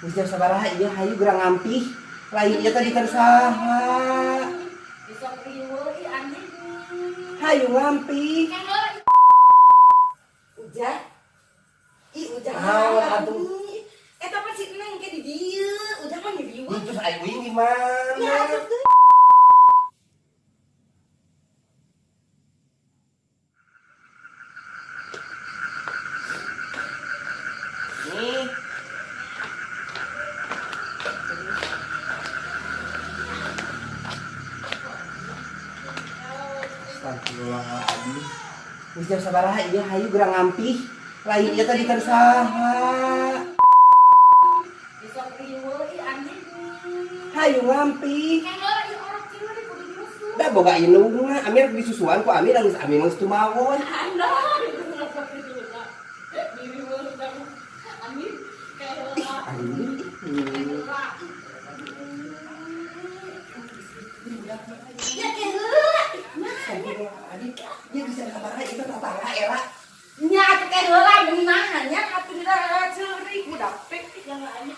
Hujan sabaraha ieu hayu gerang ngampih. Lain ieu tadi kan saha. Besok riweuh ieu anjing. Hayu ngampih. Ujang. Ih, ujang. Naon atuh? Eta mah si Neng ke di dieu. Ujang mah di riweuh. Terus aing uing di mana? Ya atuh teh. Nih. Astagfirullahaladzim. Hujan sabaraha ieu hayu gerang ngampih. Lain ieu tadi kan saha. Besok riweuh ieu anjing. Hayu ngampih. Ieu orang cilik kudu dirusuh. Da boga indungna, Amir disusuan ku Amir geus Amir geus tumawon. Anda itu kenapa dirusuh? Di riweuh ujang. Amin. Kayak Amin. ya keheula. Astagfirullahaladzim. Ieu bisa sabaraha ieu tetangga era. Nya teh keheula meunah nya atuh dina ceurik budak teh yang lain.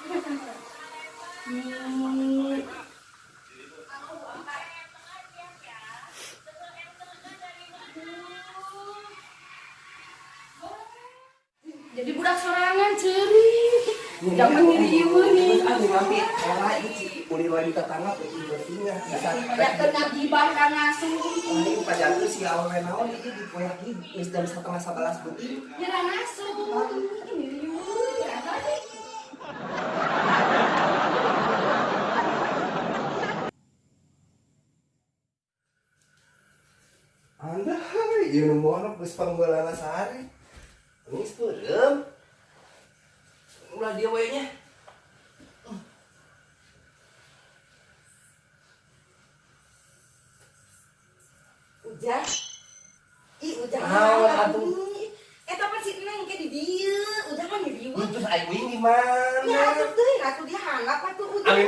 Jadi budak sorangan ceurik. Jangan ngirieueun nih. Amin ngampih era ieu uli lagi tetangga bersihnya bisa. Ya teu gibah ka ngasuh. Ini pajantu si awewe naon ieu dipoyak ieu geus jam 10:11 beuti. Ya da ngasuh. Ngirieueun ya tadi. Anda ieu nu mono geus panggeulana sehari. Geus peureum. Ulah dia we nya. Ujang. Ih, ujang. Naon atuh? Eta mah si Neng ke di dieu. Ujang mah di riweuh. Terus aing uing di mana? Ya atuh teuing atuh dia handap atuh ujang. Ami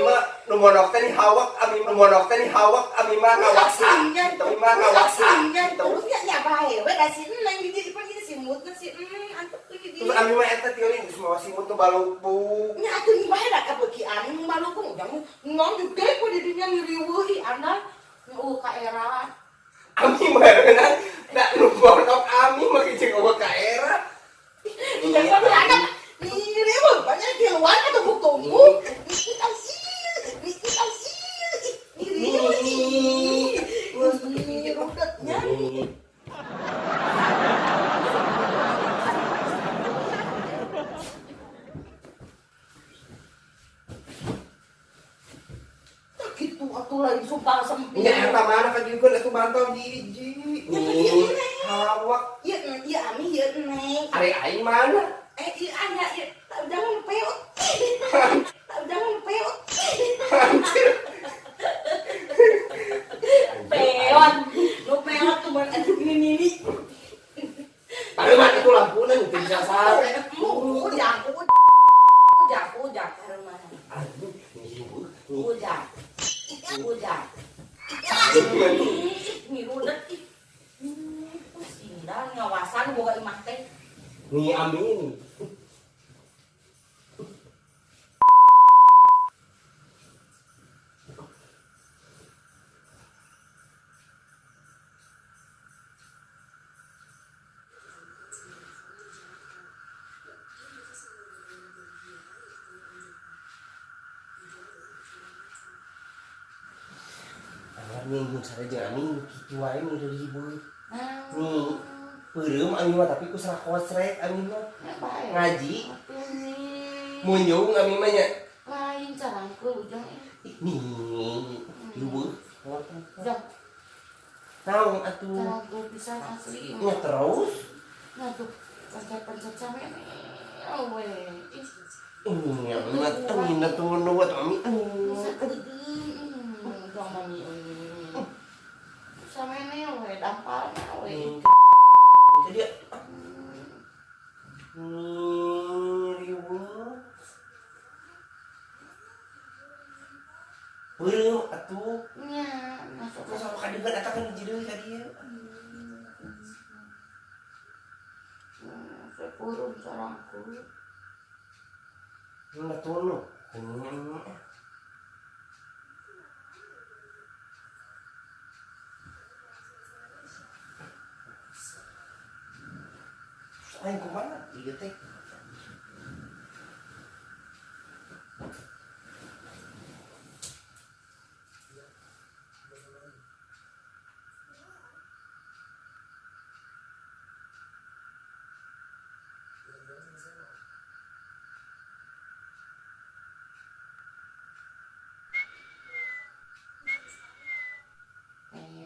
mah nu monok teh di hawak, ami mah ngawasan. Ami mah ngawasan. Terus nya bae we da si Neng di dieu pan si mutna si Neng atuh teuing di dieu. Terus ami mah eta teuing geus mawa simut nu balupuk. Nya atuh ieu bae da ka beuki ani malukung ujang ngom juga ku di dinya ngiriweuh ih anda. Ka era. Ami meureunna da nu monok ami mah jeung eueuh ka era. Iya kan ada ngiriweuh banyak keluar atuh buku-buku. Gitu atuh lain sumpah sempit. Nya eta mana ka dieu atuh mantau di hiji. Nih, hawak. Iya ami ieu Neng. Ari aing mana? Iya aya ieu jangan peot. Jangan peot. Peot. Nu peot tuh ban atuh gini. Tapi mah itu lampuna nu teu bisa sare. Ujang karena Aduh, ieu. ujang. Ngirudet ih. Sindang ngawasan boga imah teh. Nih amin. Nih mun sarejeung amin kitu wae nu ribut. Nih, peureum amin mah tapi ku salah kosrek amin mah. Ngaji. Munjung amin mah nya. Lain carangkeun ujang Nih, leuweuh. Ujang Naon atuh? carangkeun pisan asli. Nya terus. Nah tuh pencet sampe we. Nya mah teu tuh nu buat amin. Bisa kedeung. Ujang mami. Samene we dampalna we. Itu dia. Riweuh. Peureum atuh. Nya masuk Terus sama kadeungan eta kan hiji deui ka dieu. sepurun sarangku. Enggak tunu. Aing kumaha ieu teh?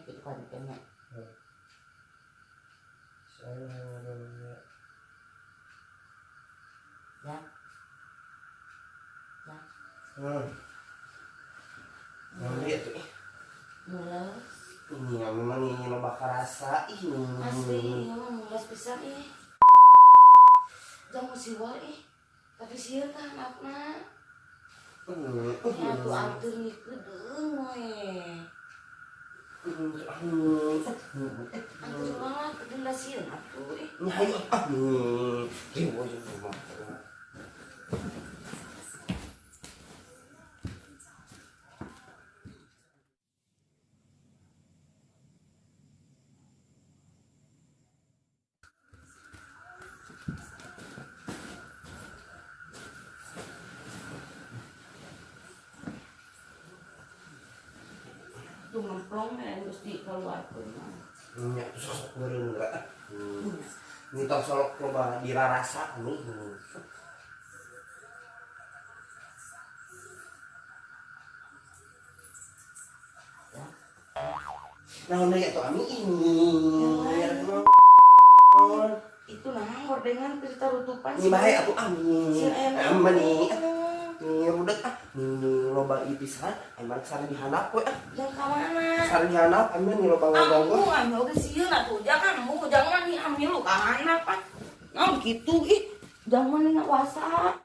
Itu kan kena. Saya namanya Ya. Ya. Nanti itu Mulas. ini ya memang ini lo bakal rasa ini. Asli, iya mah mulas pisan ih. Jangan siwa ih. Tapi sieun tah maafna. Ya tuh atur ngikedeung we. Atur banget kedeung da sieun atuh ih. Hayu riwo rumah. Tuh ngemplong geus dikeluarkeun mah. Nya sosok beureun enggak. Ini tong solok coba dirarasa nih. Nah, ya tuh ami ini. Itu nah gordengan cerita rutupan. Ini bahaya atuh ami. Sieun aya Aman nih. Nih rudet nih loba ipisan, emang sare dihandap we Yang ka mana? Sare dihandap, aman nih loba ngaganggu. Ambu udah sieun atuh. Jangan lu ka mana apa? Nah gitu ih. Jangan nih wasa.